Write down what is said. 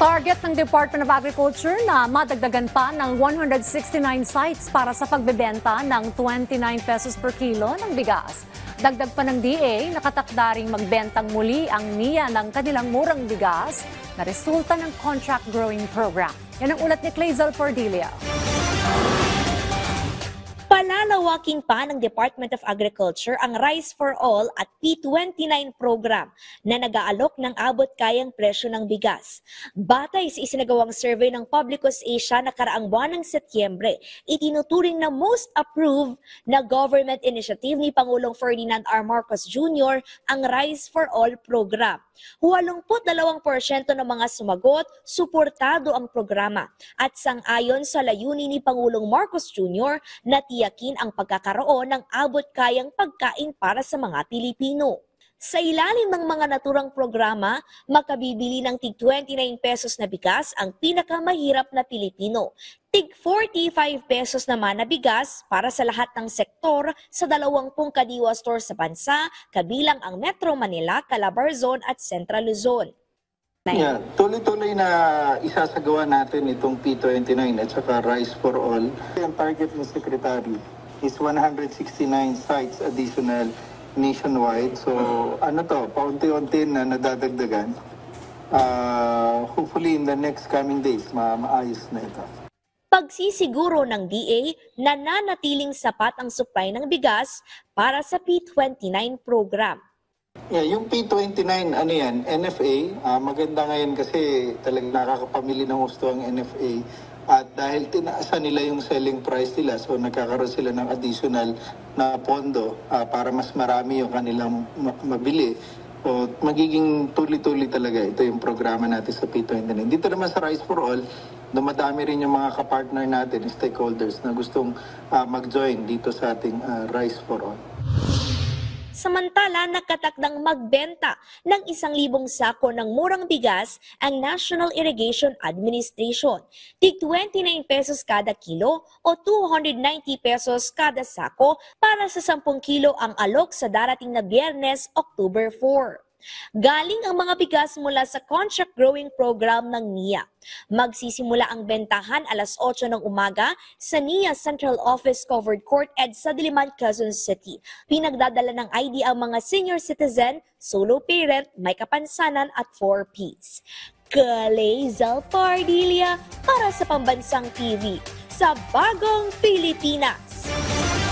Target ng Department of Agriculture na madagdagan pa ng 169 sites para sa pagbebenta ng 29 pesos per kilo ng bigas. Dagdag pa ng DA, nakatakdaring magbentang muli ang NIA ng kanilang murang bigas na resulta ng contract growing program. Yan ang ulat ni Clazel Cordelia. Palalawakin pa ng Department of Agriculture ang Rice for All at P29 program na nag-aalok ng abot-kayang presyo ng bigas. Batay sa isinagawang survey ng Publicus Asia na karaang buwan ng Setyembre, itinuturing na most approved na government initiative ni Pangulong Ferdinand R. Marcos Jr. ang Rice for All program. 82% ng mga sumagot, suportado ang programa at sang-ayon sa layunin ni Pangulong Marcos Jr. na tiyakin ang pagkakaroon ng abot-kayang pagkain para sa mga Pilipino. Sa ilalim ng mga naturang programa, makabibili ng tig 29 pesos na bigas ang pinakamahirap na Pilipino. Tig 45 pesos naman na bigas para sa lahat ng sektor sa 20 kadiwa store sa bansa, kabilang ang Metro Manila, Calabarzon at Central Luzon. Yeah, tuloy-tuloy na isasagawa natin itong P29 at saka Rice for All. Ang target ng Secretary is 169 sites additional nationwide. So paunti-unti na nadadagdagan. Hopefully in the next coming days, maayos na ito. Pagsisiguro ng DA na nanatiling sapat ang supply ng bigas para sa P29 program. Yeah, yung P29, NFA, maganda ngayon kasi talagang nakakapamili ng gusto ang NFA. At dahil tinaasan nila yung selling price nila, so nagkakaroon sila ng additional na pondo para mas marami yung kanilang mabili. So magiging tuloy-tuloy talaga ito yung programa natin sa P29. Dito naman sa Rice for All, dumadami rin yung mga kapartner natin, stakeholders na gustong mag-join dito sa ating Rice for All. Samantala, nakatakdang magbenta ng 1,000 sako ng murang bigas ang National Irrigation Administration. Tig 29 pesos kada kilo o 290 pesos kada sako para sa 10 kilo ang alok sa darating na Biyernes, October 4. Galing ang mga bigas mula sa contract growing program ng NIA. Magsisimula ang bentahan alas 8 ng umaga sa NIA Central Office Covered Court EDSA Diliman, Quezon City. Pinagdadala ng ID ang mga senior citizen, solo parent, may kapansanan at 4Ps. Clazel Cordelia para sa Pambansang TV sa Bagong Pilipinas.